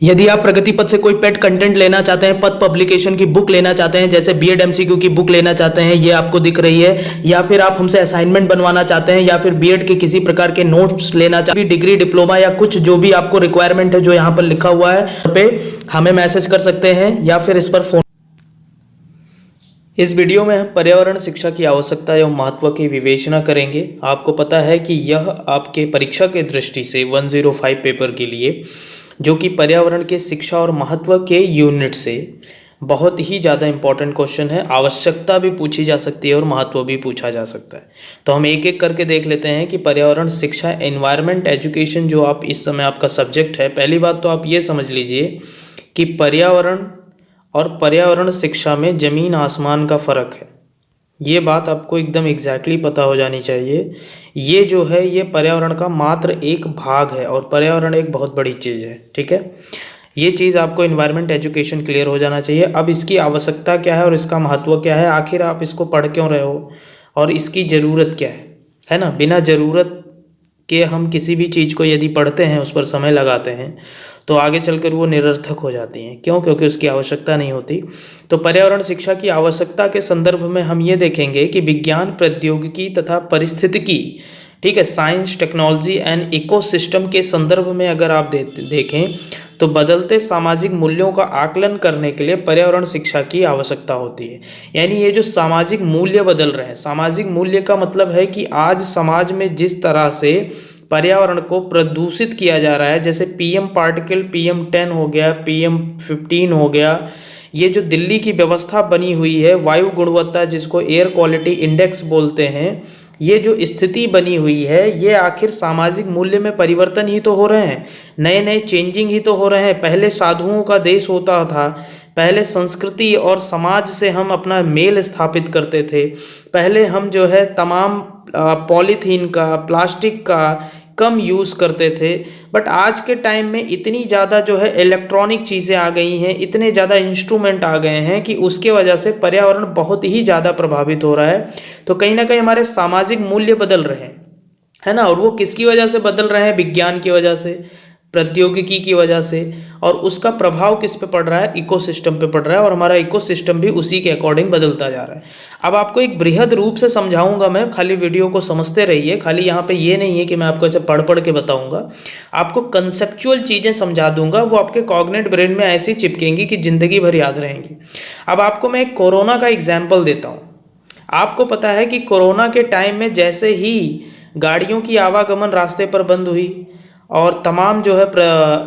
यदि आप प्रगति पथ से कोई पेड कंटेंट लेना चाहते हैं, पथ पब्लिकेशन की बुक लेना चाहते हैं, जैसे बीएड एमसीक्यू की बुक लेना चाहते हैं, ये आपको दिख रही है, या फिर आप हमसे असाइनमेंट बनवाना चाहते हैं, या फिर बीएड के किसी प्रकार के नोट्स लेना चाहते हैं, डिग्री डिप्लोमा या कुछ जो भी आपको रिक्वायरमेंट है जो यहाँ पर लिखा हुआ है पे हमें मैसेज कर सकते हैं या फिर इस पर फोन। इस वीडियो में हम पर्यावरण शिक्षा की आवश्यकता एवं महत्व की विवेचना करेंगे। आपको पता है कि यह आपके परीक्षा के दृष्टि से 105 पेपर के लिए, जो कि पर्यावरण के शिक्षा और महत्व के यूनिट से बहुत ही ज़्यादा इंपॉर्टेंट क्वेश्चन है। आवश्यकता भी पूछी जा सकती है और महत्व भी पूछा जा सकता है। तो हम एक एक करके देख लेते हैं कि पर्यावरण शिक्षा, एनवायरनमेंट एजुकेशन जो आप इस समय आपका सब्जेक्ट है। पहली बात तो आप ये समझ लीजिए कि पर्यावरण और पर्यावरण शिक्षा में ज़मीन आसमान का फ़र्क है। ये बात आपको एकदम एग्जैक्टली पता हो जानी चाहिए। ये जो है ये पर्यावरण का मात्र एक भाग है और पर्यावरण एक बहुत बड़ी चीज़ है, ठीक है। ये चीज़ आपको एनवायरनमेंट एजुकेशन क्लियर हो जाना चाहिए। अब इसकी आवश्यकता क्या है और इसका महत्व क्या है, आखिर आप इसको पढ़ क्यों रहे हो और इसकी ज़रूरत क्या है ना। बिना ज़रूरत के हम किसी भी चीज़ को यदि पढ़ते हैं, उस पर समय लगाते हैं, तो आगे चलकर वो निरर्थक हो जाती हैं। क्यों? क्योंकि उसकी आवश्यकता नहीं होती। तो पर्यावरण शिक्षा की आवश्यकता के संदर्भ में हम ये देखेंगे कि विज्ञान, प्रौद्योगिकी तथा पारिस्थितिकी, ठीक है, साइंस, टेक्नोलॉजी एंड इकोसिस्टम के संदर्भ में अगर आप देखें तो बदलते सामाजिक मूल्यों का आकलन करने के लिए पर्यावरण शिक्षा की आवश्यकता होती है। यानी ये जो सामाजिक मूल्य बदल रहे हैं, सामाजिक मूल्य का मतलब है कि आज समाज में जिस तरह से पर्यावरण को प्रदूषित किया जा रहा है, जैसे पीएम पार्टिकल, PM10 हो गया, PM15 हो गया, ये जो दिल्ली की व्यवस्था बनी हुई है, वायु गुणवत्ता जिसको एयर क्वालिटी इंडेक्स बोलते हैं, ये जो स्थिति बनी हुई है, ये आखिर सामाजिक मूल्य में परिवर्तन ही तो हो रहे हैं, नए नए चेंजिंग ही तो हो रहे हैं। पहले साधुओं का देश होता था, पहले संस्कृति और समाज से हम अपना मेल स्थापित करते थे, पहले हम जो है तमाम पॉलीथीन का, प्लास्टिक का कम यूज़ करते थे। बट आज के टाइम में इतनी ज़्यादा जो है इलेक्ट्रॉनिक चीज़ें आ गई हैं, इतने ज़्यादा इंस्ट्रूमेंट आ गए हैं कि उसके वजह से पर्यावरण बहुत ही ज़्यादा प्रभावित हो रहा है। तो कहीं ना कहीं हमारे सामाजिक मूल्य बदल रहे हैं, है ना। और वो किसकी वजह से बदल रहे हैं? विज्ञान की वजह से, प्रौद्योगिकी की वजह से। और उसका प्रभाव किस पे पड़ रहा है? इकोसिस्टम पे पड़ रहा है। और हमारा इकोसिस्टम भी उसी के अकॉर्डिंग बदलता जा रहा है। अब आपको एक बृहद रूप से समझाऊंगा मैं, खाली वीडियो को समझते रहिए। खाली यहाँ पे ये नहीं है कि मैं आपको ऐसे पढ़ पढ़ के बताऊंगा, आपको कंसेप्चुअल चीज़ें समझा दूंगा, वो आपके कॉग्निट ब्रेन में ऐसी चिपकेंगी कि ज़िंदगी भर याद रहेंगी। अब आपको मैं एक कोरोना का एग्जाम्पल देता हूँ। आपको पता है कि कोरोना के टाइम में जैसे ही गाड़ियों की आवागमन रास्ते पर बंद हुई और तमाम जो है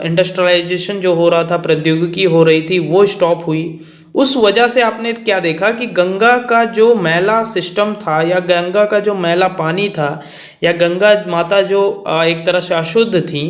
इंडस्ट्रियलाइजेशन जो हो रहा था, प्रौद्योगिकी हो रही थी, वो स्टॉप हुई। उस वजह से आपने क्या देखा कि गंगा का जो मैला सिस्टम था, या गंगा का जो मैला पानी था, या गंगा माता जो एक तरह से अशुद्ध थी,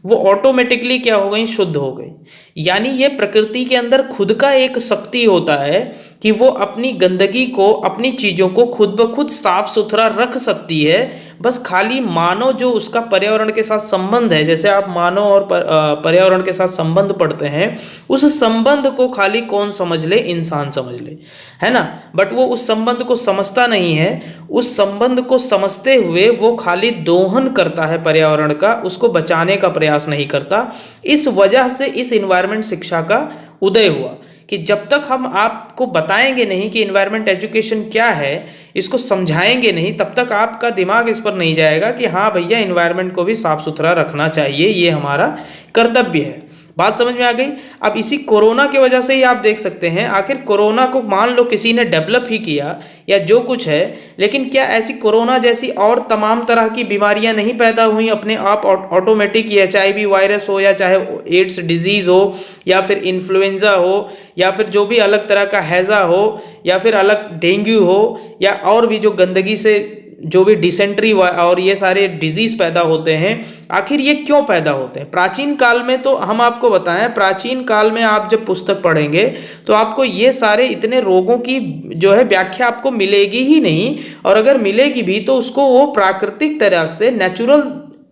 वो ऑटोमेटिकली क्या हो गई? शुद्ध हो गई। यानी ये प्रकृति के अंदर खुद का एक शक्ति होता है कि वो अपनी गंदगी को, अपनी चीज़ों को खुद ब खुद साफ सुथरा रख सकती है। बस खाली मानव जो उसका पर्यावरण के साथ संबंध है, जैसे आप मानव और पर्यावरण के साथ संबंध पढ़ते हैं, उस संबंध को खाली कौन समझ ले? इंसान समझ ले, है ना। बट वो उस संबंध को समझता नहीं है। उस संबंध को समझते हुए वो खाली दोहन करता है पर्यावरण का, उसको बचाने का प्रयास नहीं करता। इस वजह से इस इन्वायरमेंट शिक्षा का उदय हुआ कि जब तक हम आपको बताएंगे नहीं कि इन्वायरमेंट एजुकेशन क्या है, इसको समझाएंगे नहीं, तब तक आपका दिमाग इस पर नहीं जाएगा कि हाँ भैया, इन्वायरमेंट को भी साफ सुथरा रखना चाहिए, ये हमारा कर्तव्य है। बात समझ में आ गई? अब इसी कोरोना की वजह से ही आप देख सकते हैं, आखिर कोरोना को मान लो किसी ने डेवलप ही किया या जो कुछ है, लेकिन क्या ऐसी कोरोना जैसी और तमाम तरह की बीमारियां नहीं पैदा हुई अपने आप ऑटोमेटिक? ये HIV वायरस हो, या चाहे एड्स डिजीज़ हो, या फिर इन्फ्लुएंजा हो, या फिर जो भी अलग तरह का हैज़ा हो, या फिर अलग डेंगू हो, या और भी जो गंदगी से जो भी डिसेंट्री और ये सारे डिजीज पैदा होते हैं, आखिर ये क्यों पैदा होते हैं? प्राचीन काल में तो हम आपको बताएं, प्राचीन काल में आप जब पुस्तक पढ़ेंगे तो आपको ये सारे इतने रोगों की जो है व्याख्या आपको मिलेगी ही नहीं। और अगर मिलेगी भी तो उसको वो प्राकृतिक तरह से, नेचुरल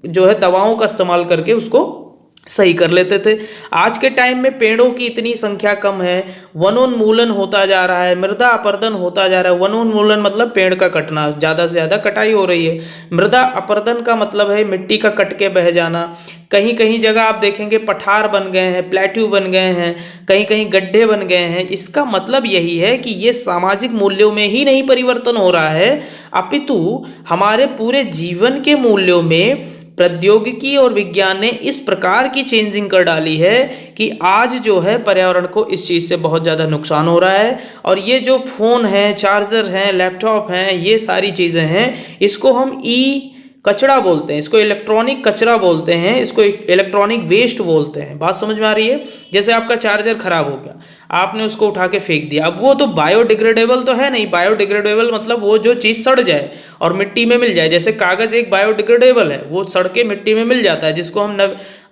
जो है दवाओं का इस्तेमाल करके उसको सही कर लेते थे। आज के टाइम में पेड़ों की इतनी संख्या कम है, वनोन्मूलन होता जा रहा है, मृदा अपरदन होता जा रहा है। वनोन्मूलन मतलब पेड़ का कटना, ज़्यादा से ज़्यादा कटाई हो रही है। मृदा अपरदन का मतलब है मिट्टी का कट के बह जाना। कहीं कहीं जगह आप देखेंगे पठार बन गए हैं, प्लेट्यू बन गए हैं, कहीं कहीं गड्ढे बन गए हैं। इसका मतलब यही है कि ये सामाजिक मूल्यों में ही नहीं परिवर्तन हो रहा है, अपितु हमारे पूरे जीवन के मूल्यों में प्रौद्योगिकी और विज्ञान ने इस प्रकार की चेंजिंग कर डाली है कि आज जो है पर्यावरण को इस चीज़ से बहुत ज़्यादा नुकसान हो रहा है। और ये जो फ़ोन है, चार्जर हैं, लैपटॉप हैं, ये सारी चीज़ें हैं, इसको हम कचरा बोलते हैं, इसको इलेक्ट्रॉनिक कचरा बोलते हैं, इसको इलेक्ट्रॉनिक वेस्ट बोलते हैं। बात समझ में आ रही है? जैसे आपका चार्जर खराब हो गया, आपने उसको उठा के फेंक दिया, अब वो तो बायोडिग्रेडेबल तो है नहीं। बायोडिग्रेडेबल मतलब वो जो चीज़ सड़ जाए और मिट्टी में मिल जाए। जैसे कागज़ एक बायोडिग्रेडेबल है, वो सड़ के मिट्टी में मिल जाता है, जिसको हम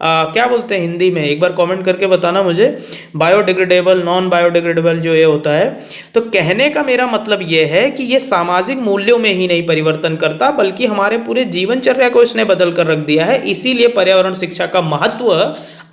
क्या बोलते हैं हिंदी में, एक बार कमेंट करके बताना मुझे। बायोडिग्रेडेबल, नॉन बायोडिग्रेडेबल जो ये होता है। तो कहने का मेरा मतलब ये है कि ये सामाजिक मूल्यों में ही नहीं परिवर्तन करता, बल्कि हमारे पूरे जीवनचर्या को इसने बदल कर रख दिया है। इसीलिए पर्यावरण शिक्षा का महत्व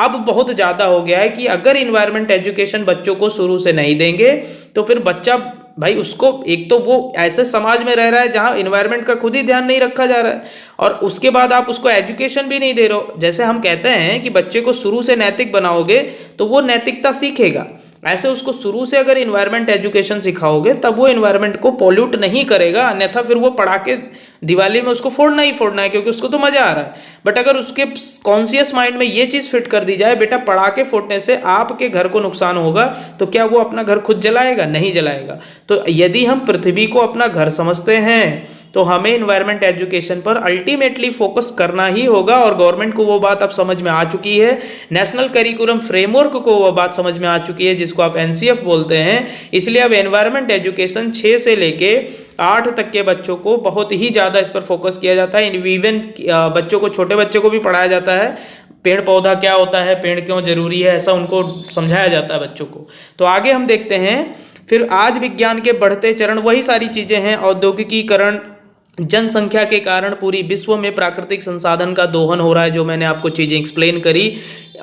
अब बहुत ज़्यादा हो गया है कि अगर इन्वायरमेंट एजुकेशन बच्चों को शुरू से नहीं देंगे तो फिर बच्चा भाई उसको, एक तो वो ऐसे समाज में रह रहा है जहाँ इन्वायरमेंट का खुद ही ध्यान नहीं रखा जा रहा है, और उसके बाद आप उसको एजुकेशन भी नहीं दे रहे हो। जैसे हम कहते हैं कि बच्चे को शुरू से नैतिक बनाओगे तो वो नैतिकता सीखेगा, ऐसे उसको शुरू से अगर इन्वायरमेंट एजुकेशन सिखाओगे तब वो इन्वायरमेंट को पोल्यूट नहीं करेगा। अन्यथा फिर वो पढ़ा के दिवाली में उसको फोड़ना ही फोड़ना है, क्योंकि उसको तो मजा आ रहा है। बट अगर उसके कॉन्शियस माइंड में ये चीज़ फिट कर दी जाए, बेटा पढ़ा के फोड़ने से आपके घर को नुकसान होगा, तो क्या वो अपना घर खुद जलाएगा? नहीं जलाएगा। तो यदि हम पृथ्वी को अपना घर समझते हैं तो हमें इन्वायरमेंट एजुकेशन पर अल्टीमेटली फोकस करना ही होगा। और गवर्नमेंट को वो बात अब समझ में आ चुकी है, नेशनल करिकुलम फ्रेमवर्क को वो बात समझ में आ चुकी है, जिसको आप एनसीएफ बोलते हैं। इसलिए अब एनवायरमेंट एजुकेशन 6 से लेके 8 तक के बच्चों को बहुत ही ज़्यादा इस पर फोकस किया जाता है। इवन बच्चों को, छोटे बच्चों को भी पढ़ाया जाता है, पेड़ पौधा क्या होता है, पेड़ क्यों जरूरी है, ऐसा उनको समझाया जाता है बच्चों को। तो आगे हम देखते हैं। फिर आज विज्ञान के बढ़ते चरण वही सारी चीज़ें हैं। औद्योगिकीकरण, जनसंख्या के कारण पूरी विश्व में प्राकृतिक संसाधन का दोहन हो रहा है, जो मैंने आपको चीज़ें एक्सप्लेन करी।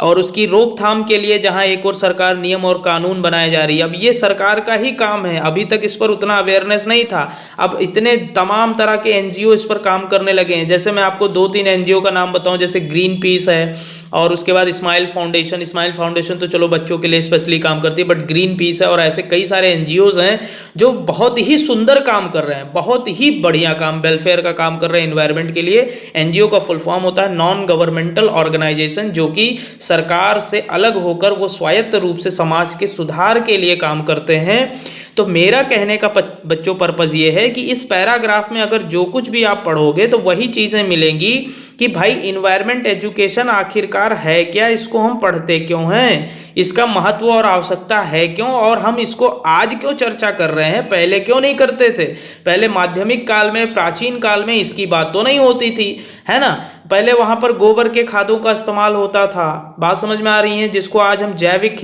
और उसकी रोकथाम के लिए जहां एक और सरकार नियम और कानून बनाए जा रही है। अब ये सरकार का ही काम है, अभी तक इस पर उतना अवेयरनेस नहीं था। अब इतने तमाम तरह के एनजीओ इस पर काम करने लगे हैं। जैसे मैं आपको 2-3 एनजीओ का नाम बताऊं, जैसे ग्रीन पीस है, और उसके बाद स्माइल फाउंडेशन। स्माइल फाउंडेशन तो चलो बच्चों के लिए स्पेशली काम करती है, बट ग्रीन पीस है, और ऐसे कई सारे एनजीओज हैं जो बहुत ही सुंदर काम कर रहे हैं, बहुत ही बढ़िया काम, वेलफेयर का काम कर रहे हैं एनवायरनमेंट के लिए। एनजीओ का फुल फॉर्म होता है नॉन गवर्नमेंटल ऑर्गेनाइजेशन, जो कि सरकार से अलग होकर वो स्वायत्त रूप से समाज के सुधार के लिए काम करते हैं। तो मेरा कहने का बच्चों पर्पज़ ये है कि इस पैराग्राफ में अगर जो कुछ भी आप पढ़ोगे तो वही चीज़ें मिलेंगी कि भाई इन्वायरमेंट एजुकेशन आखिरकार है क्या, इसको हम पढ़ते क्यों हैं, इसका महत्व और आवश्यकता है क्यों, और हम इसको आज क्यों चर्चा कर रहे हैं, पहले क्यों नहीं करते थे। पहले माध्यमिक काल में, प्राचीन काल में इसकी बात तो नहीं होती थी, है ना। पहले वहाँ पर गोबर के खादों का इस्तेमाल होता था, बात समझ में आ रही है, जिसको आज हम जैविक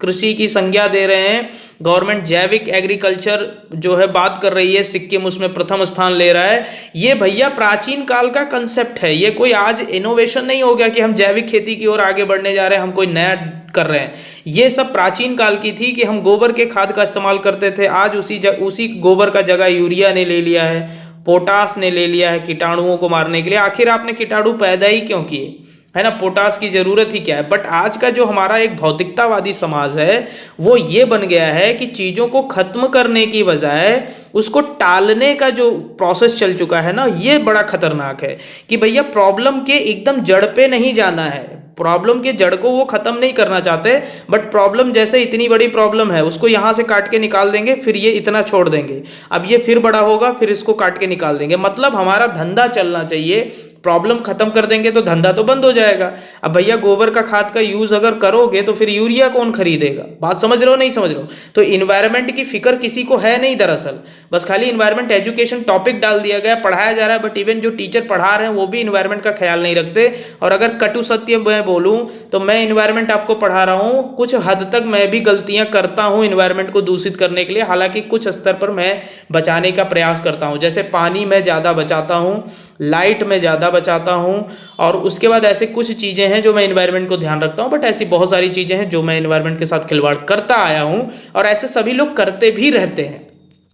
कृषि की संज्ञा दे रहे हैं। गवर्नमेंट जैविक एग्रीकल्चर जो है बात कर रही है, सिक्किम उसमें प्रथम स्थान ले रहा है। ये भैया प्राचीन काल का कंसेप्ट है, ये कोई आज इनोवेशन नहीं हो गया कि हम जैविक खेती की ओर आगे बढ़ने जा रहे हैं, हम कोई नया कर रहे हैं। ये सब प्राचीन काल की थी कि हम गोबर के खाद का इस्तेमाल करते थे। आज उसी गोबर का जगह यूरिया ने ले लिया है, पोटास ने ले लिया है कीटाणुओं को मारने के लिए। आखिर आपने कीटाणु पैदा ही क्यों किए, है ना, पोटास की जरूरत ही क्या है। बट आज का जो हमारा एक भौतिकतावादी समाज है वो ये बन गया है कि चीज़ों को खत्म करने की बजाय उसको टालने का जो प्रोसेस चल चुका है ना, ये बड़ा खतरनाक है। कि भैया प्रॉब्लम के एकदम जड़ पे नहीं जाना है, प्रॉब्लम के जड़ को वो खत्म नहीं करना चाहते, बट प्रॉब्लम जैसे इतनी बड़ी प्रॉब्लम है उसको यहाँ से काट के निकाल देंगे, फिर ये इतना छोड़ देंगे, अब ये फिर बड़ा होगा, फिर इसको काट के निकाल देंगे। मतलब हमारा धंधा चलना चाहिए, प्रॉब्लम खत्म कर देंगे तो धंधा तो बंद हो जाएगा। अब भैया गोबर का खाद का यूज अगर करोगे तो फिर यूरिया कौन खरीदेगा, बात समझ रहे हो नहीं समझ रहे हो। तो इन्वायरमेंट की फिक्र किसी को है नहीं दरअसल, बस खाली इन्वायरमेंट एजुकेशन टॉपिक डाल दिया गया, पढ़ाया जा रहा है, बट इवन जो टीचर पढ़ा रहे हैं वो भी इन्वायरमेंट का ख्याल नहीं रखते। और अगर कटु सत्य मैं बोलूँ तो मैं इन्वायरमेंट आपको पढ़ा रहा हूँ, कुछ हद तक मैं भी गलतियाँ करता हूँ इन्वायरमेंट को दूषित करने के लिए, हालांकि कुछ स्तर पर मैं बचाने का प्रयास करता हूँ। जैसे पानी मैं ज़्यादा बचाता हूँ, लाइट मैं ज़्यादा बचाता हूँ, और उसके बाद ऐसे कुछ चीज़ें हैं जो मैं इन्वायरमेंट को ध्यान रखता हूँ, बट ऐसी बहुत सारी चीज़ें हैं जो मैं इन्वायरमेंट के साथ खिलवाड़ करता आया हूँ, और ऐसे सभी लोग करते भी रहते हैं।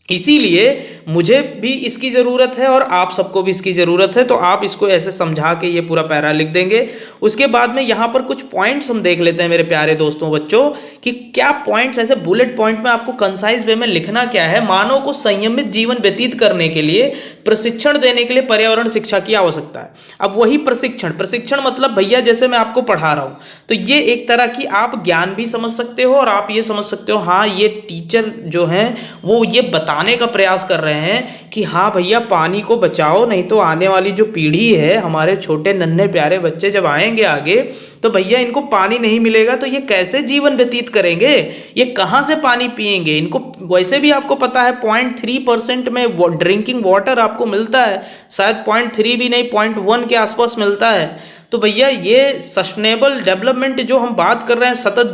इसीलिए मुझे भी इसकी ज़रूरत है और आप सबको भी इसकी ज़रूरत है। तो आप इसको ऐसे समझा के ये पूरा पैरा लिख देंगे। उसके बाद में यहाँ पर कुछ पॉइंट्स हम देख लेते हैं मेरे प्यारे दोस्तों बच्चों, कि क्या पॉइंट्स ऐसे बुलेट पॉइंट में आपको कंसाइज वे में लिखना क्या है। मानव को संयमित जीवन व्यतीत करने के लिए प्रशिक्षण देने के लिए पर्यावरण शिक्षा की आवश्यकता है। अब वही प्रशिक्षण मतलब भैया जैसे मैं आपको पढ़ा रहा हूँ, तो ये एक तरह की आप ज्ञान भी समझ सकते हो और आप ये समझ सकते हो हाँ ये टीचर जो हैं वो ये बताने का प्रयास कर रहे हैं कि हाँ भैया पानी को बचाओ, नहीं तो आने वाली जो पीढ़ी है, हमारे छोटे नन्हे प्यारे बच्चे जब आएंगे आगे, तो भैया इनको पानी नहीं मिलेगा तो ये कैसे जीवन व्यतीत करेंगे, ये कहाँ से पानी पिएंगे। इनको वैसे भी आपको पता है 0.3% में ड्रिंकिंग वाटर आपको मिलता है, शायद 0.3 भी नहीं 0.1 के आसपास मिलता है। तो भैया ये सस्टेनेबल डेवलपमेंट जो हम बात कर रहे हैं, सतत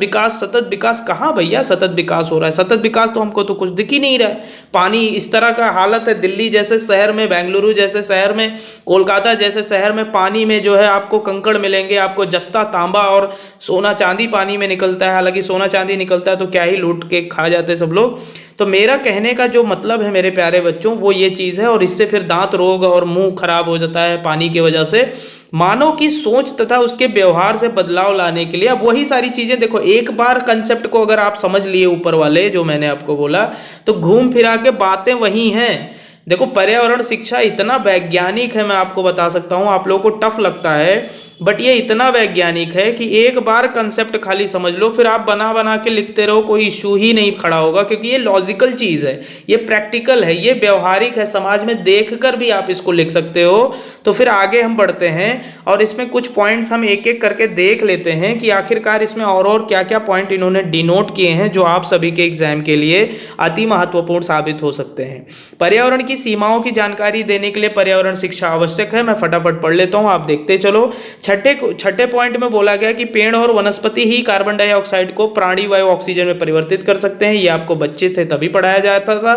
विकास कहाँ भैया सतत विकास हो रहा है। सतत विकास तो हमको तो कुछ दिख ही नहीं रहा है। पानी इस तरह का हालत है, दिल्ली जैसे शहर में, बेंगलुरु जैसे शहर में, कोलकाता जैसे शहर में पानी में जो है आपको कंकड़ मिलेंगे, आपको जस्ता तांबा और सोना चांदी पानी में निकलता है। हालांकि सोना चांदी निकलता है तो क्या ही लूट के खा जाते सब लोग। तो मेरा कहने का जो मतलब है मेरे प्यारे बच्चों वो ये चीज़ है, और इससे फिर दांत रोग और मुंह खराब हो जाता है पानी की वजह से। मानव की सोच तथा उसके व्यवहार से बदलाव लाने के लिए अब वही सारी चीजें देखो, एक बार कंसेप्ट को अगर आप समझ लिए ऊपर वाले जो मैंने आपको बोला, तो घूम फिरा के बातें वही हैं। देखो पर्यावरण शिक्षा इतना वैज्ञानिक है, मैं आपको बता सकता हूँ, आप लोगों को टफ लगता है बट ये इतना वैज्ञानिक है कि एक बार कंसेप्ट खाली समझ लो, फिर आप बना बना के लिखते रहो, कोई इशू ही नहीं खड़ा होगा, क्योंकि ये लॉजिकल चीज़ है, ये प्रैक्टिकल है, ये व्यवहारिक है, समाज में देखकर भी आप इसको लिख सकते हो। तो फिर आगे हम बढ़ते हैं और इसमें कुछ पॉइंट्स हम एक एक करके देख लेते हैं कि आखिरकार इसमें और क्या क्या पॉइंट इन्होंने डिनोट किए हैं जो आप सभी के एग्जाम के लिए अति महत्वपूर्ण साबित हो सकते हैं। पर्यावरण की सीमाओं की जानकारी देने के लिए पर्यावरण शिक्षा आवश्यक है। मैं फटाफट पढ़ लेता हूँ, आप देखते चलो। छठे पॉइंट में बोला गया कि पेड़ और वनस्पति ही कार्बन डाइऑक्साइड को प्राणी वायु ऑक्सीजन में परिवर्तित कर सकते हैं। ये आपको बच्चे थे तभी पढ़ाया जाता था।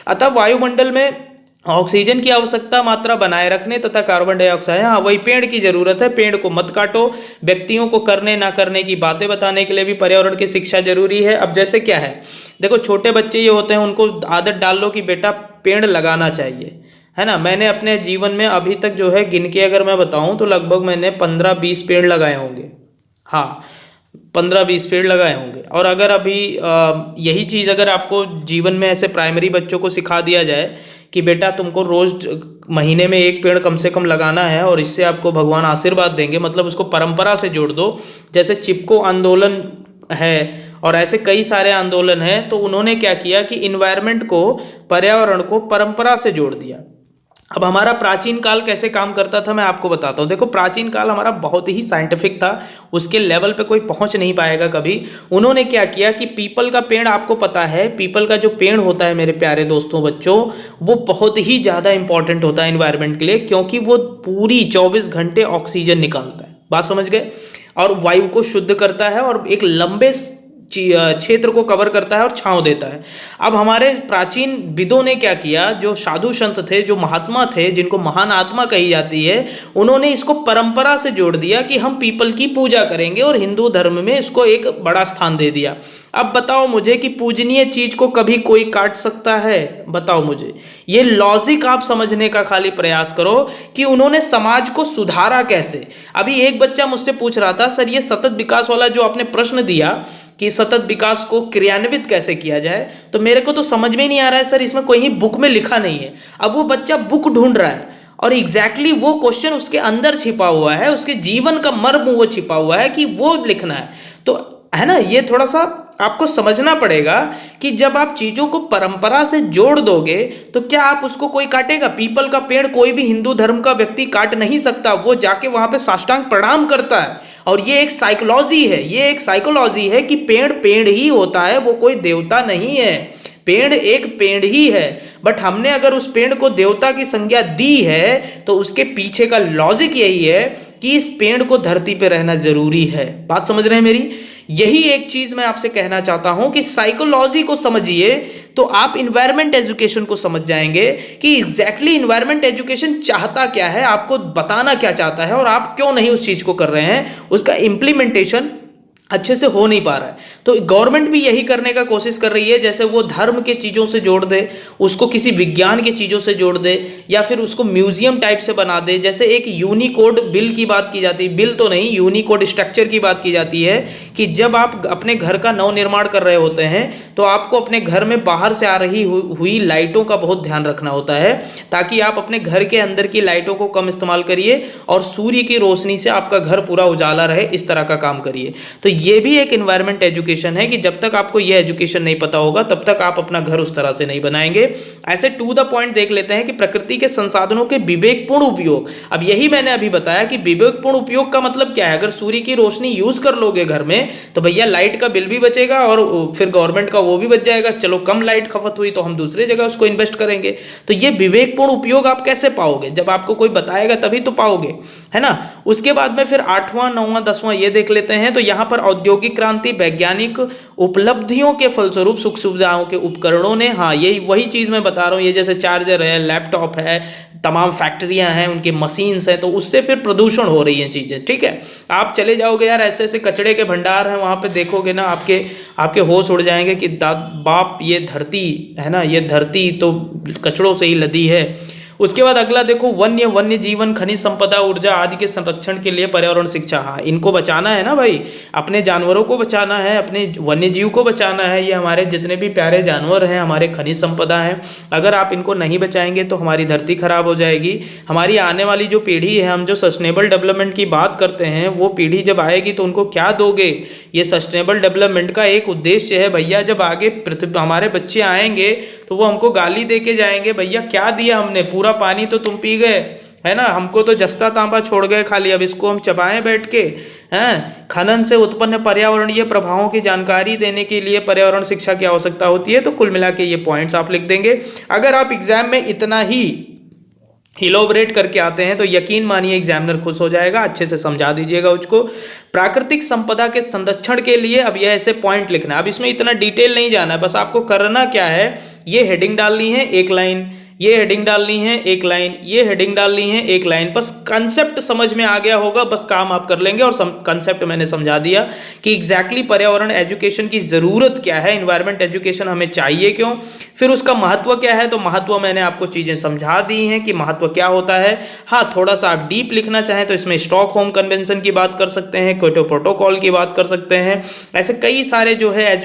अतः वायुमंडल में ऑक्सीजन की आवश्यकता मात्रा बनाए रखने तथा कार्बन डाइऑक्साइड, हाँ वही पेड़ की जरूरत है, पेड़ को मत काटो। व्यक्तियों को करने ना करने की बातें बताने के लिए भी पर्यावरण की शिक्षा जरूरी है। अब जैसे क्या है, देखो छोटे बच्चे ये होते हैं, उनको आदत डाल लो कि बेटा पेड़ लगाना चाहिए, है ना। मैंने अपने जीवन में अभी तक जो है गिन के अगर मैं बताऊं तो लगभग मैंने 15-20 पेड़ लगाए होंगे, हाँ 15-20 पेड़ लगाए होंगे। और अगर अभी यही चीज़ अगर आपको जीवन में ऐसे प्राइमरी बच्चों को सिखा दिया जाए कि बेटा तुमको रोज महीने में एक पेड़ कम से कम लगाना है और इससे आपको भगवान आशीर्वाद देंगे, मतलब उसको परंपरा से जोड़ दो। जैसे चिपको आंदोलन है और ऐसे कई सारे आंदोलन हैं, तो उन्होंने क्या किया कि इन्वायरमेंट को, पर्यावरण को परंपरा से जोड़ दिया। अब हमारा प्राचीन काल कैसे काम करता था मैं आपको बताता हूँ। देखो प्राचीन काल हमारा बहुत ही साइंटिफिक था, उसके लेवल पे कोई पहुँच नहीं पाएगा कभी। उन्होंने क्या किया कि पीपल का पेड़, आपको पता है पीपल का जो पेड़ होता है मेरे प्यारे दोस्तों बच्चों, वो बहुत ही ज़्यादा इंपॉर्टेंट होता है इन्वायरमेंट के लिए, क्योंकि वो पूरी 24 घंटे ऑक्सीजन निकालता है, बात समझ गए, और वायु को शुद्ध करता है और एक लंबे क्षेत्र को कवर करता है और छांव देता है। अब हमारे प्राचीन विदों ने क्या किया, जो साधु संत थे, जो महात्मा थे, जिनको महान आत्मा कही जाती है, उन्होंने इसको परंपरा से जोड़ दिया कि हम पीपल की पूजा करेंगे और हिंदू धर्म में इसको एक बड़ा स्थान दे दिया। अब बताओ मुझे कि पूजनीय चीज को कभी कोई काट सकता है? बताओ मुझे, ये लॉजिक आप समझने का खाली प्रयास करो कि उन्होंने समाज को सुधारा कैसे। अभी एक बच्चा मुझसे पूछ रहा था, सर ये सतत विकास वाला जो आपने प्रश्न दिया कि सतत विकास को क्रियान्वित कैसे किया जाए, तो मेरे को तो समझ में नहीं आ रहा है सर, इसमें कोई ही बुक में लिखा नहीं है। अब वो बच्चा बुक ढूंढ रहा है और एग्जैक्टली वो क्वेश्चन उसके अंदर छिपा हुआ है, उसके जीवन का मर्म वो छिपा हुआ है कि वो लिखना है। तो है ना, ये थोड़ा सा आपको समझना पड़ेगा कि जब आप चीजों को परंपरा से जोड़ दोगे तो क्या आप उसको कोई काटेगा? पीपल का पेड़ कोई भी हिंदू धर्म का व्यक्ति काट नहीं सकता, वो जाके वहां पे साष्टांग प्रणाम करता है। और ये एक साइकोलॉजी है, ये एक साइकोलॉजी है कि पेड़ पेड़ ही होता है, वो कोई देवता नहीं है। पेड़ एक पेड़ ही है, बट हमने अगर उस पेड़ को देवता की संज्ञा दी है तो उसके पीछे का लॉजिक यही है कि इस पेड़ को धरती पे रहना जरूरी है। बात समझ रहे हैं मेरी? यही एक चीज मैं आपसे कहना चाहता हूं कि साइकोलॉजी को समझिए तो आप इन्वायरमेंट एजुकेशन को समझ जाएंगे कि एग्जैक्टली इन्वायरमेंट एजुकेशन चाहता क्या है, आपको बताना क्या चाहता है और आप क्यों नहीं उस चीज को कर रहे हैं, उसका इंप्लीमेंटेशन अच्छे से हो नहीं पा रहा है। तो गवर्नमेंट भी यही करने का कोशिश कर रही है, जैसे वो धर्म के चीज़ों से जोड़ दे, उसको किसी विज्ञान के चीज़ों से जोड़ दे, या फिर उसको म्यूजियम टाइप से बना दे। जैसे एक यूनिकोड बिल की बात की जाती है, बिल तो नहीं, यूनिकोड स्ट्रक्चर की बात की जाती है कि जब आप अपने घर का नवनिर्माण कर रहे होते हैं तो आपको अपने घर में बाहर से आ रही हुई लाइटों का बहुत ध्यान रखना होता है, ताकि आप अपने घर के अंदर की लाइटों को कम इस्तेमाल करिए और सूर्य की रोशनी से आपका घर पूरा उजाला रहे, इस तरह का काम करिए। तो ये भी एक एनवायरमेंट एजुकेशन है कि जब तक आपको ये एजुकेशन नहीं पता होगा तब तक आप अपना घर उस तरह से नहीं बनाएंगे। ऐसे टू द पॉइंट देख लेते हैं कि प्रकृति के संसाधनों के विवेकपूर्ण उपयोग। अब यही मैंने अभी बताया कि विवेकपूर्ण उपयोग का मतलब क्या है। अगर सूर्य की रोशनी यूज कर लोगे घर में तो भैया लाइट का बिल भी बचेगा और फिर गवर्नमेंट का वो भी बच जाएगा। चलो कम लाइट खपत हुई तो हम दूसरी जगह उसको इन्वेस्ट करेंगे। तो ये विवेकपूर्ण उपयोग आप कैसे पाओगे, जब आपको कोई बताएगा तभी तो पाओगे, है ना। उसके बाद में फिर 8वां 9वां 10वां ये देख लेते हैं। तो यहाँ पर औद्योगिक क्रांति, वैज्ञानिक उपलब्धियों के फलस्वरूप सुख सुविधाओं के उपकरणों ने, हाँ यही वही चीज मैं बता रहा हूँ, ये जैसे चार्जर है, लैपटॉप है, तमाम फैक्ट्रियां हैं, उनके मशीन्स हैं, तो उससे फिर प्रदूषण हो रही हैं चीजें, ठीक है। आप चले जाओगे यार, ऐसे ऐसे कचड़े के भंडार हैं वहां पे, देखोगे ना आपके होश उड़ जाएंगे कि बाप ये धरती है ना, ये धरती तो कचड़ों से ही लदी है। उसके बाद अगला देखो, वन्य जीवन, खनिज संपदा, ऊर्जा आदि के संरक्षण के लिए पर्यावरण शिक्षा। हाँ, इनको बचाना है ना भाई, अपने जानवरों को बचाना है, अपने वन्य जीव को बचाना है। ये हमारे जितने भी प्यारे जानवर हैं, हमारे खनिज संपदा हैं, अगर आप इनको नहीं बचाएंगे तो हमारी धरती खराब हो जाएगी। हमारी आने वाली जो पीढ़ी है, हम जो सस्टेनेबल डेवलपमेंट की बात करते हैं, वो पीढ़ी जब आएगी तो उनको क्या दोगे। ये सस्टेनेबल डेवलपमेंट का एक उद्देश्य है भैया, जब आगे पृथ्वी हमारे बच्चे आएंगे तो वो हमको गाली दे के जाएंगे, भैया क्या दिया हमने, पूरा पानी तो तुम पी गए, है ना, हमको तो जस्ता तांबा छोड़ गए खाली, अब इसको हम चबाएं बैठ के, हैं। खनन से उत्पन्न पर्यावरणीय प्रभावों की जानकारी देने के लिए पर्यावरण शिक्षा की आवश्यकता होती है। तो कुल मिला के ये पॉइंट्स आप लिख देंगे। अगर आप एग्जाम में इतना ही इलोबरेट करके आते हैं तो यकीन मानिए एग्जामिनर खुश हो जाएगा। अच्छे से समझा दीजिएगा उसको। प्राकृतिक संपदा के संरक्षण के लिए अब ये ऐसे पॉइंट लिखना है, अब इसमें इतना डिटेल नहीं जाना है, बस आपको करना क्या है, ये हेडिंग डालनी है एक लाइन, ये हेडिंग डालनी है एक लाइन, ये हेडिंग डालनी है एक लाइन। बस कंसेप्ट समझ में आ गया होगा, बस काम आप कर लेंगे। और कंसेप्ट मैंने समझा दिया कि एग्जैक्टली पर्यावरण एजुकेशन की जरूरत क्या है, एनवायरमेंट एजुकेशन हमें चाहिए क्यों, फिर उसका महत्व क्या है। तो महत्व मैंने आपको चीजें समझा दी हैं कि महत्व क्या होता है। हाँ, थोड़ा सा आप डीप लिखना चाहें तो इसमें स्टॉकहोम कन्वेंशन की बात कर सकते हैं, क्योटो प्रोटोकॉल की बात कर सकते हैं, ऐसे कई सारे जो है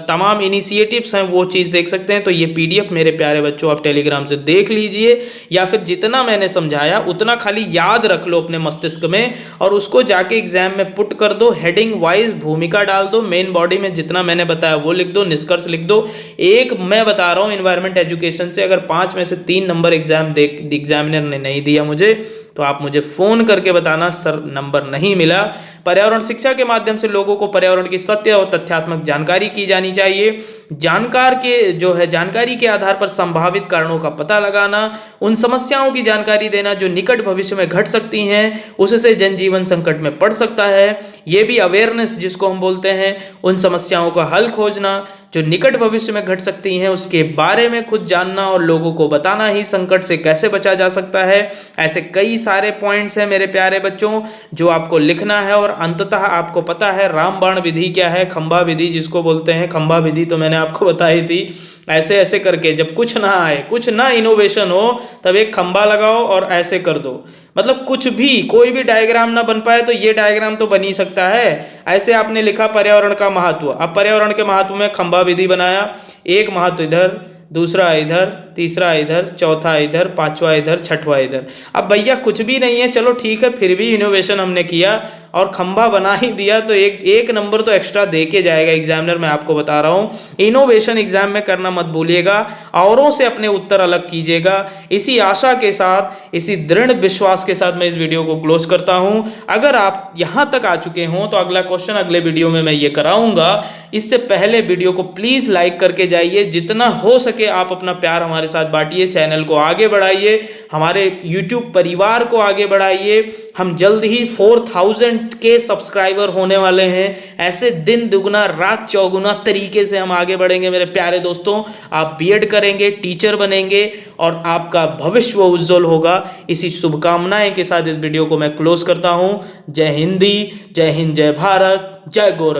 तमाम इनिशिएटिव्स हैं वो चीज देख सकते हैं। तो ये पीडीएफ मेरे प्यारे बच्चों आप टेलीग्राम से देख लीजिए, या फिर जितना मैंने समझाया उतना खाली याद रख लो अपने मस्तिष्क में और उसको जाके एग्जाम में पुट कर दो। हेडिंग वाइज भूमिका डाल दो, मेन बॉडी में जितना मैंने बताया वो लिख दो, निष्कर्ष लिख दो। एक मैं बता रहा हूं एनवायरमेंट एजुकेशन से अगर 5 में से 3 नंबर एग्जामिनर ने नहीं दिया मुझे तो आप मुझे फोन करके बताना सर नंबर नहीं मिला। पर्यावरण शिक्षा के माध्यम से लोगों को पर्यावरण की सत्य और तथ्यात्मक जानकारी की जानी चाहिए। जानकारी के आधार पर संभावित कारणों का पता लगाना, उन समस्याओं की जानकारी देना जो निकट भविष्य में घट सकती हैं, उससे जनजीवन संकट में पड़ सकता है। ये भी अवेयरनेस जिसको हम बोलते हैं, उन समस्याओं का हल खोजना जो निकट भविष्य में घट सकती हैं, उसके बारे में खुद जानना और लोगों को बताना ही संकट से कैसे बचा जा सकता है। ऐसे कई सारे पॉइंट्स हैं मेरे प्यारे बच्चों जो आपको लिखना है। और अंततः आपको पता है रामबाण विधि क्या है, खंबा विधि जिसको बोलते हैं, खंबा विधि तो मैंने आपको बताई थी। ऐसे ऐसे करके जब कुछ ना आए, कुछ ना इनोवेशन हो, तब एक खंबा लगाओ और ऐसे कर दो। मतलब कुछ भी, कोई भी डायग्राम ना बन पाए तो ये डायग्राम तो बन ही सकता है। ऐसे आपने लिखा पर्यावरण का महत्व, अब पर्यावरण के महत्व में खंबा विधि बनाया, एक महत्व इधर, दूसरा इधर, तीसरा इधर, चौथा इधर, पांचवा इधर, छठवां इधर। अब भैया कुछ भी नहीं है, चलो ठीक है, फिर भी इनोवेशन हमने किया और खंबा बना ही दिया तो एक नंबर तो एक्स्ट्रा दे के जाएगा एग्जामिनर, मैं आपको बता रहा हूं। इनोवेशन एग्जाम में करना मत भूलिएगा, औरों से अपने उत्तर अलग कीजिएगा। इसी आशा के साथ, इसी दृढ़ विश्वास के साथ मैं इस वीडियो को क्लोज करता हूं। अगर आप यहां तक आ चुके हों तो अगला क्वेश्चन अगले वीडियो में मैं ये कराऊंगा। इससे पहले वीडियो को प्लीज लाइक करके जाइए, जितना हो सके आप अपना प्यार हमारे साथ बांटिए, चैनल को आगे बढ़ाइए, हमारे यूट्यूब परिवार को आगे बढ़ाइए। हम जल्द ही 4000 के सब्सक्राइबर होने वाले हैं। ऐसे दिन दुगना रात चौगुना तरीके से हम आगे बढ़ेंगे मेरे प्यारे दोस्तों। आप बीएड करेंगे, टीचर बनेंगे और आपका भविष्य उज्जवल होगा। इसी शुभकामनाएं के साथ इस वीडियो को मैं क्लोज करता हूं। जय हिंदी, जय हिंद, जय भारत, जय गौरव।